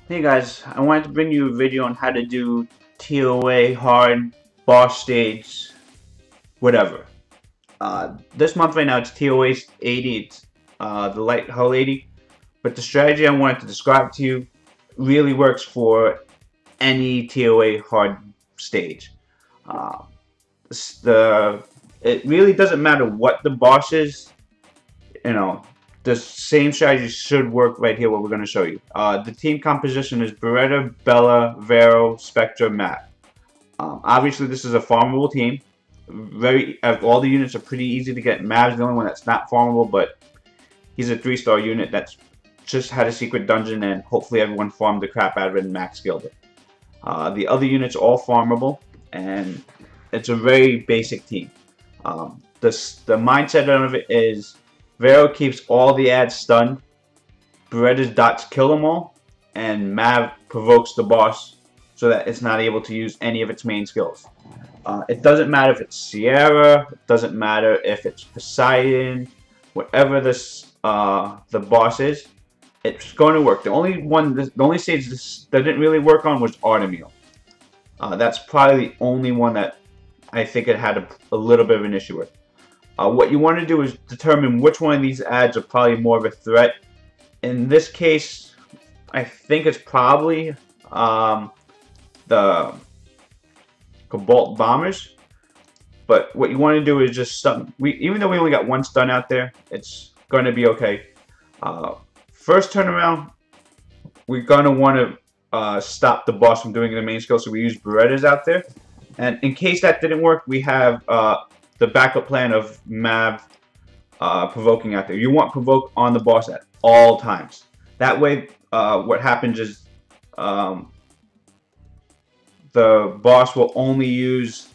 Hey guys, I wanted to bring you a video on how to do TOA hard boss stage whatever. This month right now it's TOA 80, it's the light hull 80, but the strategy I wanted to describe to you really works for any TOA hard stage. Uh, the It really doesn't matter what the boss is, you know, the same strategy should work right here, what we're going to show you. The team composition is Beretta, Bella, Vero, Spectra, Matt. Obviously, this is a farmable team. All the units are pretty easy to get. Mav's the only one that's not farmable, but he's a 3-star unit that's just had a secret dungeon, and hopefully everyone farmed the crap out of it and max skilled it. The other units are all farmable, and it's a very basic team. The mindset of it is Vero keeps all the ads stunned, Beretta's dots kill them all, and Mav provokes the boss so that it's not able to use any of its main skills. It doesn't matter if it's Sierra, it doesn't matter if it's Poseidon, whatever the boss is, it's going to work. The only stage this didn't really work on was Artemio. That's probably the only one that I think it had a little bit of an issue with. What you want to do is determine which one of these ads are probably more of a threat. In this case, I think it's probably the Cobalt Bombers. But what you want to do is just stun. Even though we only got one stun out there, it's going to be okay. First turnaround, we're going to want to stop the boss from doing the main skill, so we use Berettas out there. And in case that didn't work, we have the backup plan of Mav provoking out there. You want provoke on the boss at all times. That way, what happens is the boss will only use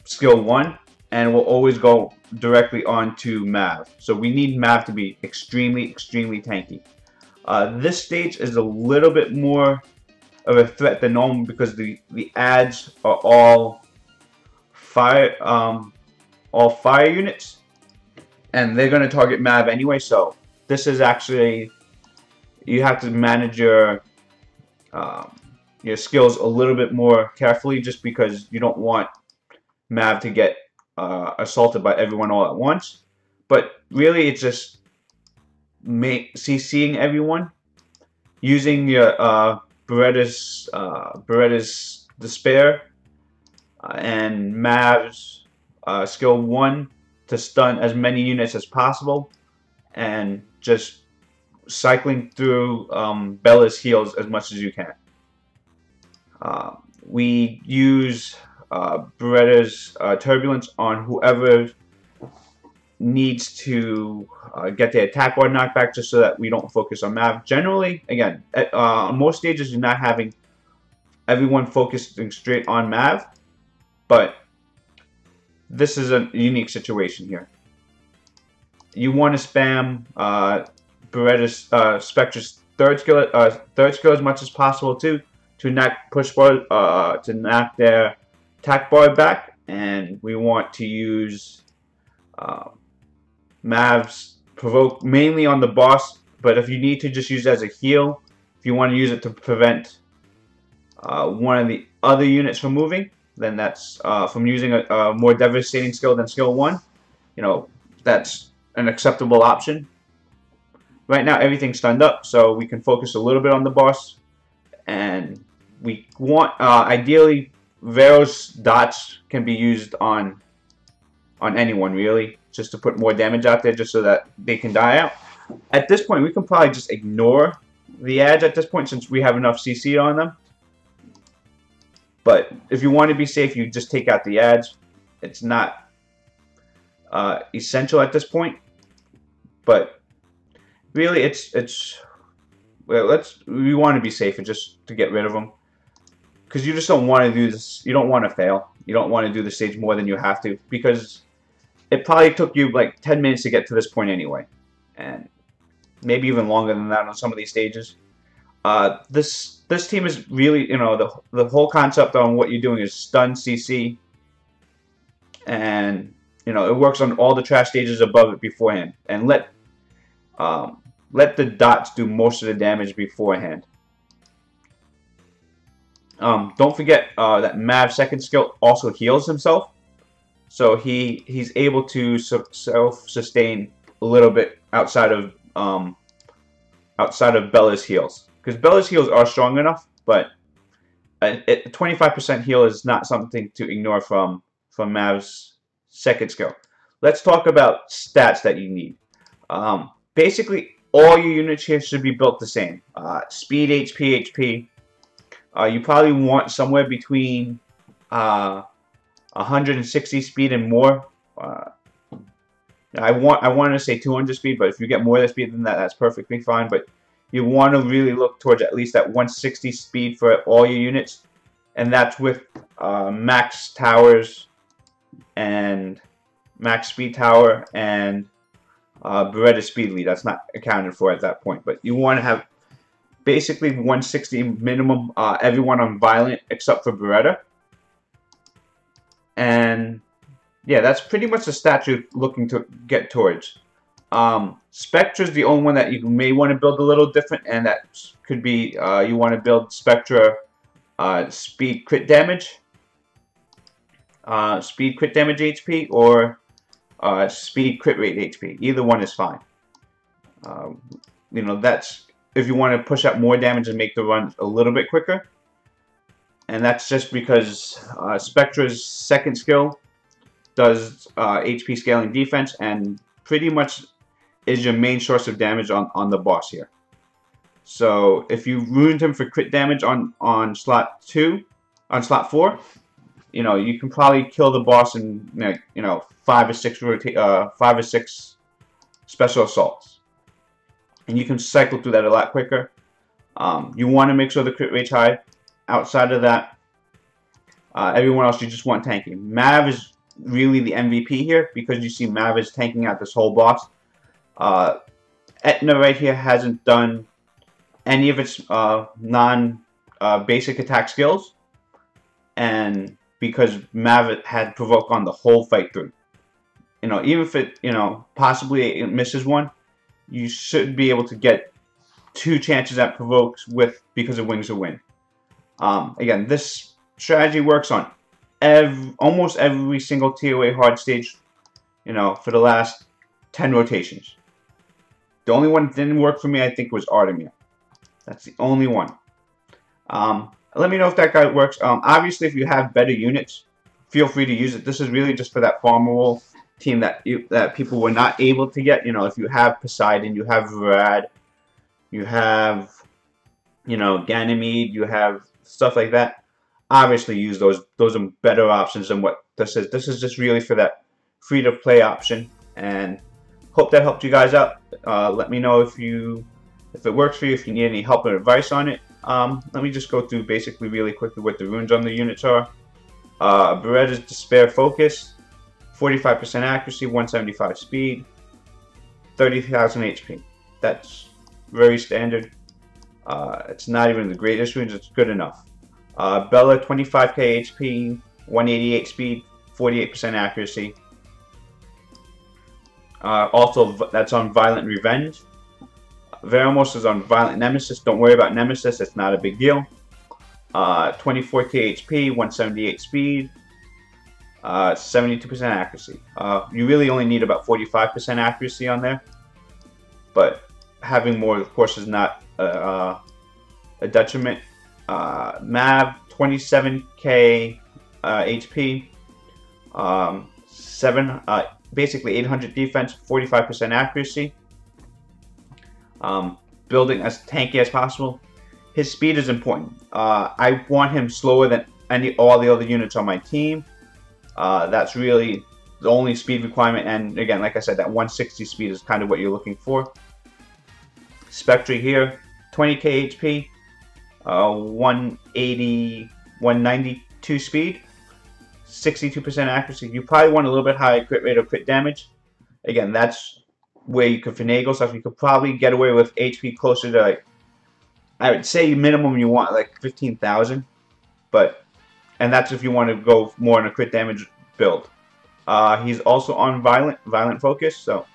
skill 1 and will always go directly onto Mav. So we need Mav to be extremely tanky. This stage is a little bit more of a threat than normal because the ads are all fire units, and they're going to target Mav anyway. So this is actually, you have to manage your skills a little bit more carefully, just because you don't want Mav to get assaulted by everyone all at once. But really, it's just CCing everyone using your Beretta's Despair and Mav's skill 1 to stun as many units as possible, and just cycling through Bella's heals as much as you can. We use Beretta's Turbulence on whoever needs to get the attack bar knocked back, just so that we don't focus on Mav. Generally, again, on most stages you're not having everyone focusing straight on Mav, but this is a unique situation here. You want to spam Beretta's Spectra's third skill as much as possible too, to knock to knock their attack bar back, and we want to use Mav's provoke mainly on the boss, but if you need to, just use it as a heal. If you want to use it to prevent one of the other units from moving, then that's from using a more devastating skill than skill 1. That's an acceptable option. Right now everything's stunned up, so we can focus a little bit on the boss, and we want ideally Vero's dots can be used on anyone really, just to put more damage out there, just so that they can die out. At this point, we can probably just ignore the ads at this point, since we have enough CC on them. But if you want to be safe, you just take out the ads. It's not essential at this point, but really, we want to be safer just to get rid of them, because you just don't want to do this. You don't want to fail. You don't want to do the stage more than you have to, because it probably took you like 10 minutes to get to this point anyway, and maybe even longer than that on some of these stages. This team is really, the whole concept on what you're doing is stun CC, and it works on all the trash stages above it beforehand, and let let the dots do most of the damage beforehand. Don't forget that Mav's second skill also heals himself, so he's able to self-sustain a little bit outside of Bella's heals, because Bella's heals are strong enough, but a 25% heal is not something to ignore from Mav's second skill. Let's talk about stats that you need. Basically, all your units here should be built the same. Speed, HP, HP. You probably want somewhere between 160 speed and more. I want to say 200 speed, but if you get more than speed than that, that's perfectly fine. But you want to really look towards at least that 160 speed for all your units, and that's with max towers and max speed tower and Beretta speed lead. That's not accounted for at that point, but you want to have basically 160 minimum, everyone on violent except for Beretta. And yeah, that's pretty much the stat you're looking to get towards. Spectra is the only one that you may want to build a little different, and that could be you want to build Spectra speed crit damage, HP, or speed crit rate HP. Either one is fine. You know, that's if you want to push out more damage and make the run a little bit quicker. And that's just because Spectra's second skill does HP scaling defense, and pretty much is your main source of damage on the boss here. So if you ruined him for crit damage on slot 4, you know, you can probably kill the boss in 5 or 6 special assaults, and you can cycle through that a lot quicker. You want to make sure the crit rate's high. Outside of that, everyone else you just want tanking. Mav is really the MVP here, because you see Mav is tanking out this whole boss. Etna right here hasn't done any of its non-basic attack skills, and because Mav had provoke on the whole fight through. You know, even if it, possibly it misses one, you should be able to get 2 chances at provokes because of Wings of Wind. Again, this strategy works on almost every single TOA hard stage, for the last 10 rotations. The only one that didn't work for me, I think, was Artemia. That's the only one. Let me know if that guy works. Obviously, if you have better units, feel free to use it. This is really just for that farmable team that people were not able to get. If you have Poseidon, you have Vrad, you have, Ganymede, you have stuff like that. Obviously, use those. Those are better options than what this is. This is just really for that free-to-play option. And hope that helped you guys out. Let me know if it works for you, if you need any help or advice on it. Let me just go through basically really quickly what the runes on the units are. Beretta's Despair Focus, 45% accuracy, 175 speed, 30,000 HP. That's very standard. It's not even the greatest runes, it's good enough. Bella, 25k HP, 188 speed, 48% accuracy. Also, that's on Violent Revenge. Veramos is on Violent Nemesis. Don't worry about Nemesis, it's not a big deal. 24k HP, 178 speed, 72% accuracy. You really only need about 45% accuracy on there, but having more, of course, is not a detriment. Mav, 27k HP, basically 800 defense, 45% accuracy. Building as tanky as possible. His speed is important. I want him slower than all the other units on my team. That's really the only speed requirement, and again, like I said, that 160 speed is kind of what you're looking for. Spectra here, 20k HP, 192 speed, 62% accuracy. You probably want a little bit higher crit rate or crit damage. Again, that's where you could finagle stuff. You could probably get away with HP closer to, like, I would say minimum you want like 15,000, and that's if you want to go more on a crit damage build. He's also on Violent Focus, so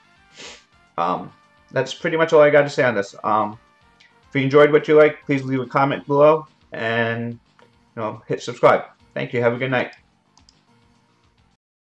that's pretty much all I got to say on this. If you enjoyed what you like, please leave a comment below and hit subscribe. Thank you. Have a good night.